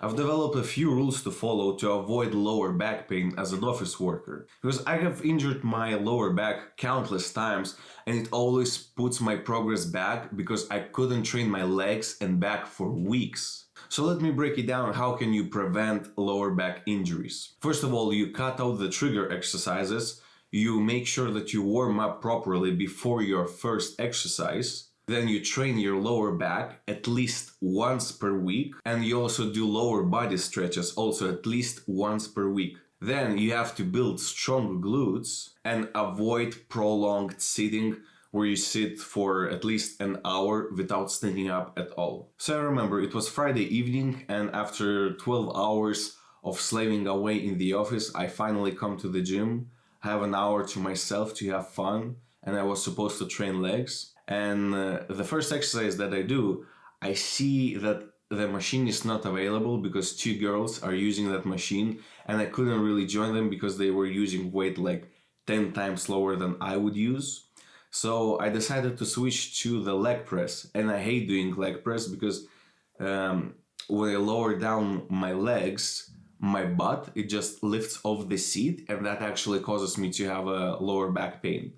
I've developed a few rules to follow to avoid lower back pain as an office worker. Because I have injured my lower back countless times and it always puts my progress back because I couldn't train my legs and back for weeks. So let me break it down. How can you prevent lower back injuries? First of all, you cut out the trigger exercises. You make sure that you warm up properly before your first exercise. Then you train your lower back at least once per week, and you also do lower body stretches also at least once per week. Then you have to build strong glutes and avoid prolonged sitting where you sit for at least an hour without standing up at all. So I remember it was Friday evening, and after 12 hours of slaving away in the office, I finally come to the gym, have an hour to myself to have fun, and I was supposed to train legs. And the first exercise that I do, I see that the machine is not available because two girls are using that machine, and I couldn't really join them because they were using weight like 10 times lower than I would use. So I decided to switch to the leg press, and I hate doing leg press because when I lower down my legs, my butt, it just lifts off the seat, and that actually causes me to have a lower back pain.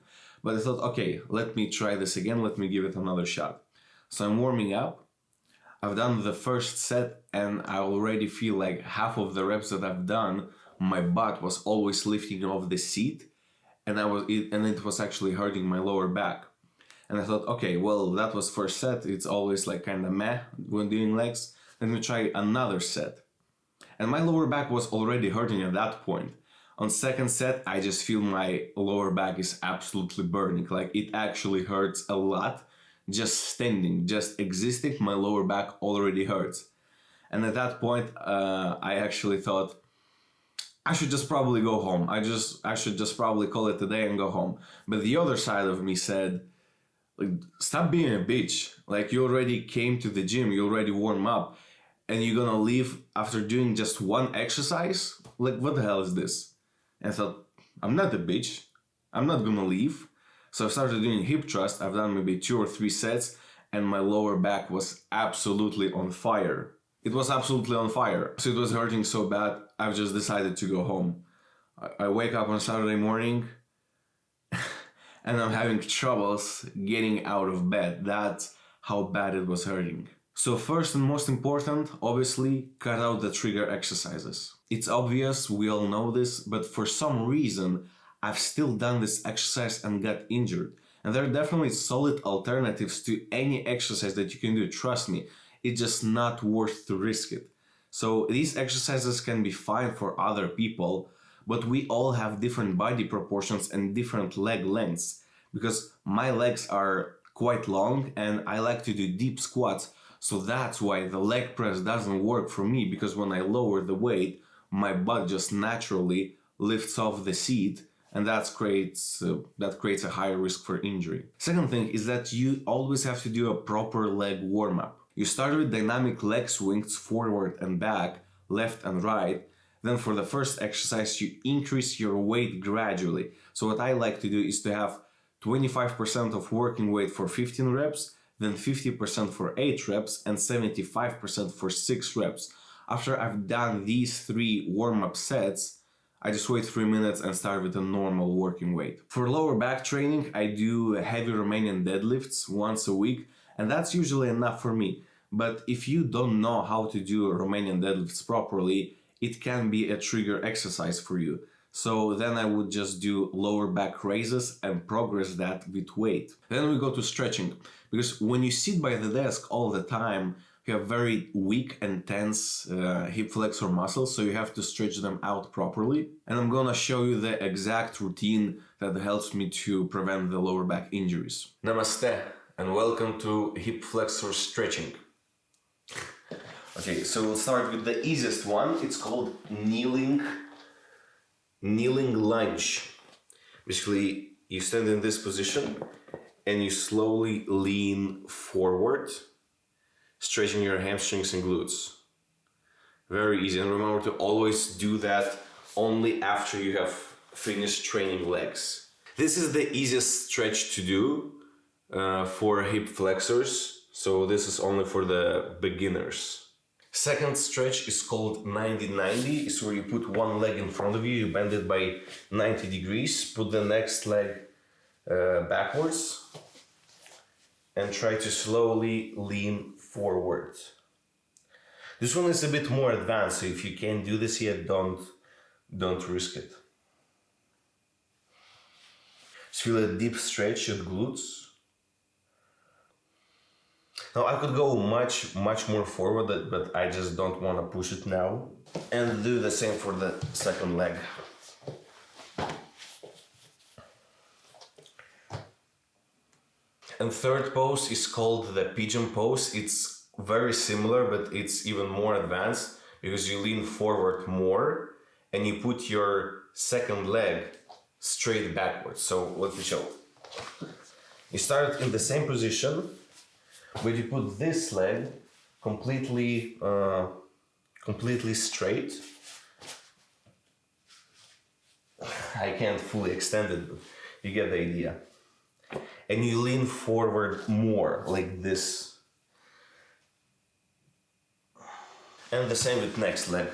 But I thought, okay, let me try this again, let me give it another shot. So I'm warming up. I've done the first set, and I already feel like half of the reps that I've done, my butt was always lifting off the seat, and it was actually hurting my lower back. And I thought, okay, well, that was first set. It's always like kind of meh when doing legs. Let me try another set. And my lower back was already hurting at that point. On second set, I just feel my lower back is absolutely burning. Like, it actually hurts a lot. Just standing, just existing, my lower back already hurts. And at that point, I actually thought, I should just probably go home. I should just probably call it a day and go home. But the other side of me said, like, stop being a bitch. Like, you already came to the gym, you already warm up, and you're gonna leave after doing just one exercise? Like, what the hell is this? And I thought, I'm not a bitch. I'm not gonna leave. So I started doing hip thrust. I've done maybe 2 or 3 sets, and my lower back was absolutely on fire. It was absolutely on fire. So it was hurting so bad, I've just decided to go home. I wake up on Saturday morning and I'm having troubles getting out of bed. That's how bad it was hurting. So first and most important, obviously, cut out the trigger exercises. It's obvious, we all know this, but for some reason, I've still done this exercise and got injured. And there are definitely solid alternatives to any exercise that you can do, trust me. It's just not worth to risk it. So these exercises can be fine for other people, but we all have different body proportions and different leg lengths. Because my legs are quite long and I like to do deep squats, so that's why the leg press doesn't work for me, because when I lower the weight, my butt just naturally lifts off the seat, and that creates a higher risk for injury. Second thing is that you always have to do a proper leg warm-up. You start with dynamic leg swings forward and back, left and right. Then for the first exercise, you increase your weight gradually. So what I like to do is to have 25% of working weight for 15 reps, then 50% for 8 reps, and 75% for 6 reps. After I've done these 3 warm-up sets, I just wait 3 minutes and start with a normal working weight. For lower back training, I do heavy Romanian deadlifts once a week, and that's usually enough for me. But if you don't know how to do Romanian deadlifts properly, it can be a trigger exercise for you. So then I would just do lower back raises and progress that with weight. Then we go to stretching, because when you sit by the desk all the time, you have very weak and tense hip flexor muscles, so you have to stretch them out properly. And I'm gonna show you the exact routine that helps me to prevent the lower back injuries. Namaste and welcome to hip flexor stretching. Okay, so we'll start with the easiest one. It's called kneeling lunge. Basically, you stand in this position and you slowly lean forward, stretching your hamstrings and glutes. Very easy. And remember to always do that only after you have finished training legs. This is the easiest stretch to do for hip flexors. So this is only for the beginners. Second stretch is called 90-90. It's where you put one leg in front of you, you bend it by 90 degrees, put the next leg backwards, and try to slowly lean forward. This one is a bit more advanced, so if you can't do this yet, don't risk it. Just feel a deep stretch at glutes. Now I could go much more forward, but I just don't want to push it now. And do the same for the second leg. And third pose is called the pigeon pose. It's very similar, but it's even more advanced because you lean forward more and you put your second leg straight backwards. So let me show. You start in the same position, but you put this leg completely straight. I can't fully extend it, but you get the idea. And you lean forward more, like this. And the same with next leg.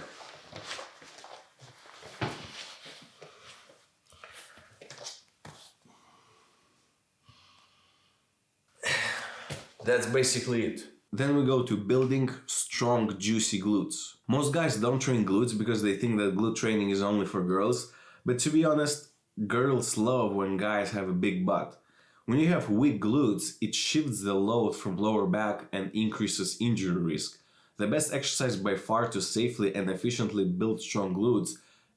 That's basically it. Then we go to building strong, juicy glutes. Most guys don't train glutes because they think that glute training is only for girls. But to be honest, girls love when guys have a big butt. When you have weak glutes, it shifts the load from lower back and increases injury risk. The best exercise by far to safely and efficiently build strong glutes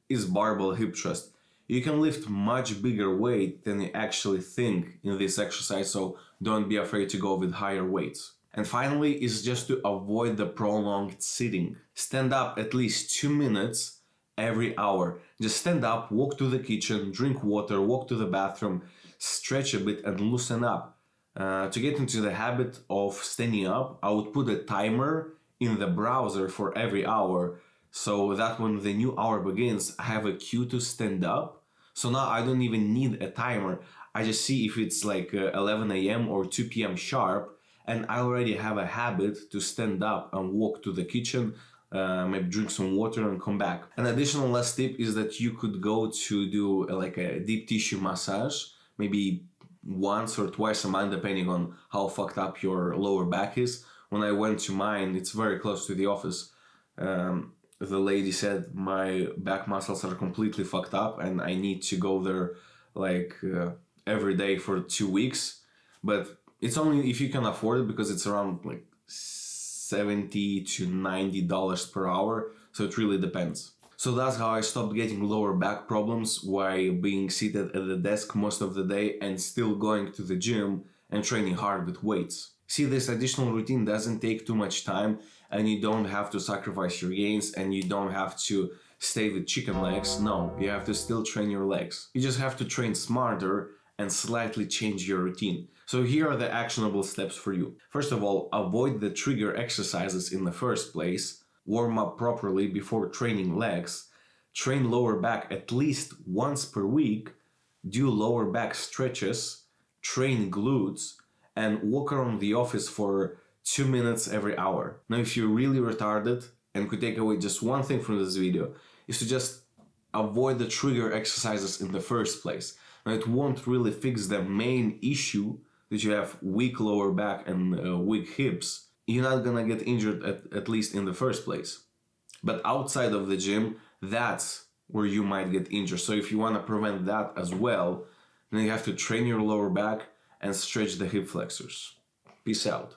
is barbell hip thrust. You can lift much bigger weight than you actually think in this exercise, so don't be afraid to go with higher weights. And finally is just to avoid the prolonged sitting. Stand up at least 2 minutes every hour. Just stand up, walk to the kitchen, drink water, walk to the bathroom, stretch a bit and loosen up. To get into the habit of standing up, I would put a timer in the browser for every hour so that when the new hour begins, I have a cue to stand up. So now I don't even need a timer. I just see if it's like 11 a.m. or 2 p.m. sharp, and I already have a habit to stand up and walk to the kitchen, maybe drink some water and come back. An additional last tip is that you could go to do like a deep tissue massage, maybe once or twice a month, depending on how fucked up your lower back is. When I went to mine, it's very close to the office. The lady said my back muscles are completely fucked up and I need to go there like every day for 2 weeks. But it's only if you can afford it because it's around like $70 to $90 per hour. So it really depends. So that's how I stopped getting lower back problems while being seated at the desk most of the day and still going to the gym and training hard with weights. See, this additional routine doesn't take too much time and you don't have to sacrifice your gains and you don't have to stay with chicken legs. No, you have to still train your legs. You just have to train smarter and slightly change your routine. So here are the actionable steps for you. First of all, avoid the trigger exercises in the first place. Warm up properly before training legs. Train lower back at least once per week. Do lower back stretches. Train glutes. And walk around the office for 2 minutes every hour. Now, if you're really retarded and could take away just one thing from this video, is to just avoid the trigger exercises in the first place. Now, it won't really fix the main issue that you have weak lower back and weak hips. You're not gonna get injured at least in the first place. But outside of the gym, that's where you might get injured. So if you want to prevent that as well, then you have to train your lower back and stretch the hip flexors. Peace out.